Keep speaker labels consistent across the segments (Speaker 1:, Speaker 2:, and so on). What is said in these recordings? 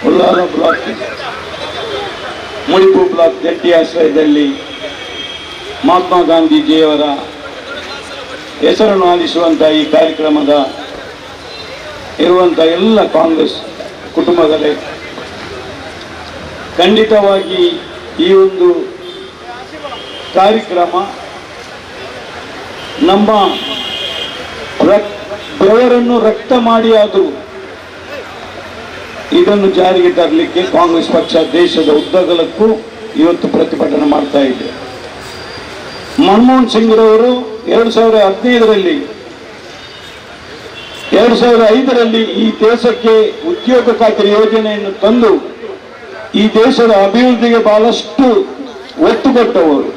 Speaker 1: Ullal block ಮುಡಿಪು block ಜಂಟಿ ಆಶ್ರಯದಲ್ಲಿ ಮಹಾತ್ಮ ಗಾಂಧೀಜಿಯವರ ಹೆಸರನ್ನು ಆಲಿಸುವಂಥ ಈ ಕಾರ್ಯಕ್ರಮದ ಇರುವಂಥ ಎಲ್ಲ ಕಾಂಗ್ರೆಸ್ ಕುಟುಂಬಗಳೇ, ಖಂಡಿತವಾಗಿ ಈ ಒಂದು ಕಾರ್ಯಕ್ರಮ ನಮ್ಮ ಬೆವರನ್ನು ರಕ್ತ ಮಾಡಿ ಆದರೂ ಇದನ್ನು ಜಾರಿಗೆ ತರಲಿಕ್ಕೆ ಕಾಂಗ್ರೆಸ್ ಪಕ್ಷ ದೇಶದ ಉದ್ದಗಲಕ್ಕೂ ಇವತ್ತು ಪ್ರತಿಭಟನೆ ಮಾಡ್ತಾ ಇದೆ. ಮನಮೋಹನ್ ಸಿಂಗ್ ರವರು 2005ರಲ್ಲಿ ಈ ದೇಶಕ್ಕೆ ಉದ್ಯೋಗ ಖಾತ್ರಿ ಯೋಜನೆಯನ್ನು ತಂದು ಈ ದೇಶದ ಅಭಿವೃದ್ಧಿಗೆ ಬಹಳಷ್ಟು ಒತ್ತು ಕೊಟ್ಟವರು.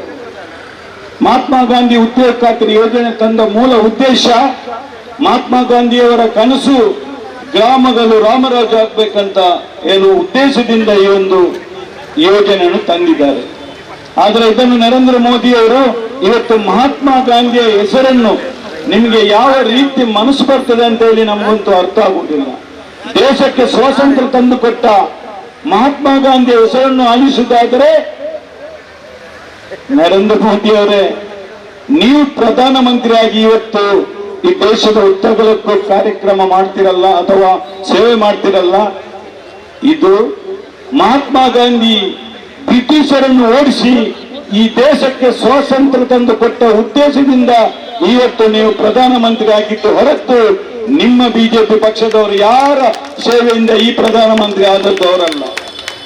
Speaker 1: ಮಹಾತ್ಮ ಗಾಂಧಿ ಉದ್ಯೋಗ ಖಾತ್ರಿ ಯೋಜನೆ ತಂದ ಮೂಲ ಉದ್ದೇಶ, ಮಹಾತ್ಮ ಗಾಂಧಿಯವರ ಕನಸು ಗ್ರಾಮಗಳು ರಾಮರಾಜ ಆಗ್ಬೇಕಂತ ಏನು ಉದ್ದೇಶದಿಂದ ಈ ಒಂದು ಯೋಜನೆಯನ್ನು ತಂದಿದ್ದಾರೆ. ಆದರೆ ಇದನ್ನು ನರೇಂದ್ರ ಮೋದಿಯವರು ಇವತ್ತು ಮಹಾತ್ಮ ಗಾಂಧಿಯ ಹೆಸರನ್ನು ನಿಮಗೆ ಯಾವ ರೀತಿ ಮನಸ್ಸು ಬರ್ತದೆ ಅಂತ ಹೇಳಿ ನಮಗಂತೂ ಅರ್ಥ ಆಗುವುದಿಲ್ಲ. ದೇಶಕ್ಕೆ ಸ್ವಾತಂತ್ರ್ಯ ತಂದುಕೊಟ್ಟ ಮಹಾತ್ಮ ಗಾಂಧಿಯ ಹೆಸರನ್ನು ಅಳಿಸುವುದಾದರೆ, ನರೇಂದ್ರ ಮೋದಿಯವರೇ, ನೀವು ಪ್ರಧಾನಮಂತ್ರಿಯಾಗಿ ಇವತ್ತು ಈ ದೇಶದ ಉದ್ದಗಲಕ್ಕೂ ಕಾರ್ಯಕ್ರಮ ಮಾಡ್ತಿರಲ್ಲ ಅಥವಾ ಸೇವೆ ಮಾಡ್ತಿರಲ್ಲ, ಇದು ಮಹಾತ್ಮ ಗಾಂಧಿ ಬ್ರಿಟಿಷರನ್ನು ಓಡಿಸಿ ಈ ದೇಶಕ್ಕೆ ಸ್ವಾತಂತ್ರ್ಯ ತಂದು ಕೊಟ್ಟ ಉದ್ದೇಶದಿಂದ ಇವತ್ತು ನೀವು ಪ್ರಧಾನಮಂತ್ರಿ ಆಗಿದ್ದು ಹೊರತು ನಿಮ್ಮ ಬಿಜೆಪಿ ಪಕ್ಷದವರು ಯಾರ ಸೇವೆಯಿಂದ ಈ ಪ್ರಧಾನಮಂತ್ರಿ ಆದದ್ದವರಲ್ಲ.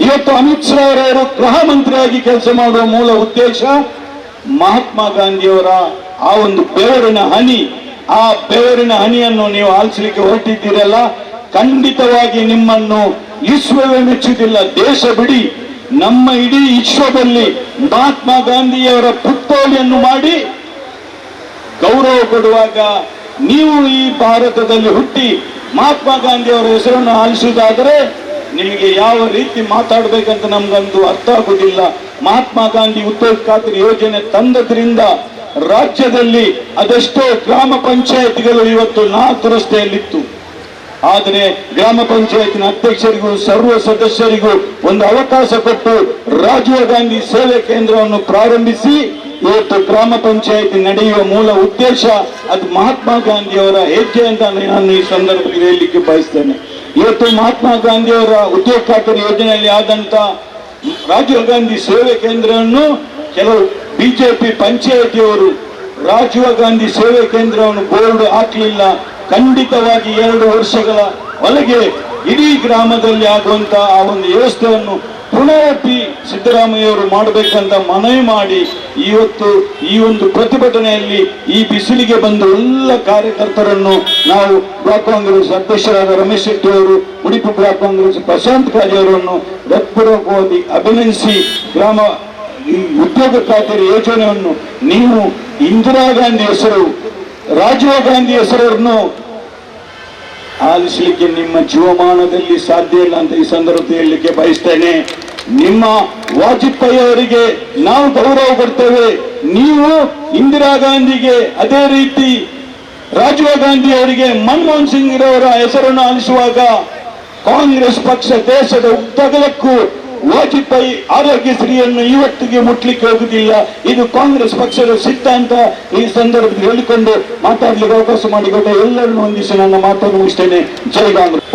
Speaker 1: ಇವತ್ತು ಅಮಿತ್ ಶಾ ಅವರು ಗೃಹ ಮಂತ್ರಿಯಾಗಿ ಕೆಲಸ ಮಾಡುವ ಮೂಲ ಉದ್ದೇಶ ಮಹಾತ್ಮ ಗಾಂಧಿಯವರ ಆ ಒಂದು ಬೆವರಿನ ಹನಿ, ಆ ಬೆವರಿನ ಹನಿಯನ್ನು ನೀವು ಆಲಿಸಲಿಕ್ಕೆ ಹೊರಟಿದ್ದೀರಲ್ಲ, ಖಂಡಿತವಾಗಿ ನಿಮ್ಮನ್ನು ವಿಶ್ವವೇ ಮೆಚ್ಚುವುದಿಲ್ಲ. ದೇಶ ಬಿಡಿ, ನಮ್ಮ ಇಡೀ ವಿಶ್ವದಲ್ಲಿ ಮಹಾತ್ಮ ಗಾಂಧಿಯವರ ಪುತ್ಥಳಿಯನ್ನು ಮಾಡಿ ಗೌರವ ಕೊಡುವಾಗ ನೀವು ಈ ಭಾರತದಲ್ಲಿ ಹುಟ್ಟಿ ಮಹಾತ್ಮ ಗಾಂಧಿಯವರ ಹೆಸರನ್ನು ಆಲಿಸುವುದಾದರೆ ನಿಮಗೆ ಯಾವ ರೀತಿ ಮಾತಾಡಬೇಕಂತ ನಮ್ಗಂತೂ ಅರ್ಥ ಆಗುವುದಿಲ್ಲ. ಮಹಾತ್ಮ ಗಾಂಧಿ ಉದ್ಯೋಗ ಖಾತ್ರಿ ಯೋಜನೆ ತಂದದ್ರಿಂದ ರಾಜ್ಯದಲ್ಲಿ ಅದೆಷ್ಟೋ ಗ್ರಾಮ ಪಂಚಾಯತ್ಗಳು ಇವತ್ತು ದುರಸ್ತಿಯಲ್ಲಿತ್ತು. ಆದರೆ ಗ್ರಾಮ ಪಂಚಾಯತಿನ ಅಧ್ಯಕ್ಷರಿಗೂ ಸರ್ವ ಸದಸ್ಯರಿಗೂ ಒಂದು ಅವಕಾಶ ಕೊಟ್ಟು ರಾಜೀವ್ ಗಾಂಧಿ ಸೇವೆ ಕೇಂದ್ರವನ್ನು ಪ್ರಾರಂಭಿಸಿ ಇವತ್ತು ಗ್ರಾಮ ಪಂಚಾಯತಿ ನಡೆಯುವ ಮೂಲ ಉದ್ದೇಶ ಅದು ಮಹಾತ್ಮ ಗಾಂಧಿಯವರ ಹೆಜ್ಜೆ ಅಂತ ನಾನು ಈ ಸಂದರ್ಭದಲ್ಲಿ ಹೇಳಲಿಕ್ಕೆ ಬಯಸ್ತೇನೆ. ಇವತ್ತು ಮಹಾತ್ಮ ಗಾಂಧಿಯವರ ಉದ್ಯೋಗ ಖಾತ್ರಿ ಯೋಜನೆಯಲ್ಲಿ ಆದಂತ ರಾಜೀವ್ ಗಾಂಧಿ ಸೇವೆ ಕೇಂದ್ರವನ್ನು ಕೆಲವು ಬಿಜೆಪಿ ಪಂಚಾಯತಿಯವರು ರಾಜೀವ್ ಗಾಂಧಿ ಸೇವೆ ಕೇಂದ್ರವನ್ನು ಬೋರ್ಡ್ ಹಾಕಲಿಲ್ಲ. ಖಂಡಿತವಾಗಿ 2 ವರ್ಷಗಳ ಒಳಗೆ ಇಡೀ ಗ್ರಾಮದಲ್ಲಿ ಆಗುವಂತಹ ಆ ಒಂದು ವ್ಯವಸ್ಥೆಯನ್ನು ಪುನರಪಿ ಸಿದ್ದರಾಮಯ್ಯವರು ಮಾಡಬೇಕಂತ ಮನವಿ ಮಾಡಿ ಇವತ್ತು ಈ ಒಂದು ಪ್ರತಿಭಟನೆಯಲ್ಲಿ ಈ ಬಿಸಿಲಿಗೆ ಬಂದ ಎಲ್ಲ ಕಾರ್ಯಕರ್ತರನ್ನು ನಾವು ಬ್ಲಾಕ್ ಕಾಂಗ್ರೆಸ್ ಅಧ್ಯಕ್ಷರಾದ ರಮೇಶ್ ಶೆಟ್ಟಿ ಅವರು, ಉಡುಪಿ ಬ್ಲಾಕ್ ಕಾಂಗ್ರೆಸ್ ಪ್ರಶಾಂತ್ ಕಾಜಿ ಅವರನ್ನು ಹೃತ್ಪೂರ್ವಕವಾಗಿ ಅಭಿನಂದಿಸಿ, ಗ್ರಾಮ ಈ ಉದ್ಯೋಗ ಖಾತ್ರಿ ಯೋಜನೆಯನ್ನು ನೀವು ಇಂದಿರಾ ಗಾಂಧಿ ಹೆಸರು, ರಾಜೀವ್ ಗಾಂಧಿ ಹೆಸರನ್ನು ಆಲಿಸಲಿಕ್ಕೆ ನಿಮ್ಮ ಜೀವಮಾನದಲ್ಲಿ ಸಾಧ್ಯ ಇಲ್ಲ ಅಂತ ಈ ಸಂದರ್ಭದಲ್ಲಿ ಹೇಳಲಿಕ್ಕೆ ಬಯಸ್ತೇನೆ. ನಿಮ್ಮ ವಾಜಪೇಯಿ ಅವರಿಗೆ ನಾವು ಗೌರವ ಕೊಡ್ತೇವೆ, ನೀವು ಇಂದಿರಾ ಗಾಂಧಿಗೆ ಅದೇ ರೀತಿ ರಾಜೀವ್ ಗಾಂಧಿ ಅವರಿಗೆ ಮನಮೋಹನ್ ಸಿಂಗ್ ಅವರ ಹೆಸರನ್ನು ಆಲಿಸುವಾಗ ಕಾಂಗ್ರೆಸ್ ಪಕ್ಷ ದೇಶದ ಉದ್ದಗಲಕ್ಕೂ ವಾಜಪೇಯಿ ಆರೋಗ್ಯಶ್ರೀಯನ್ನು ಇವತ್ತಿಗೆ ಮುಟ್ಲಿಕ್ಕೆ ಹೋಗುವುದಿಲ್ಲ. ಇದು ಕಾಂಗ್ರೆಸ್ ಪಕ್ಷದ ಸಿದ್ಧಾಂತ. ಈ ಸಂದರ್ಭದಲ್ಲಿ ಹೇಳಿಕೊಂಡು ಮಾತಾಡಲಿಕ್ಕೆ ಅವಕಾಶ ಮಾಡಿಕೊಟ್ಟ ಎಲ್ಲರನ್ನು ಹೊಂದಿಸಿ ನನ್ನ ಮಾತನ್ನು ಮುಗಿಸ್ತೇನೆ. ಜೈ ಕಾಂಗ್ರೆಸ್.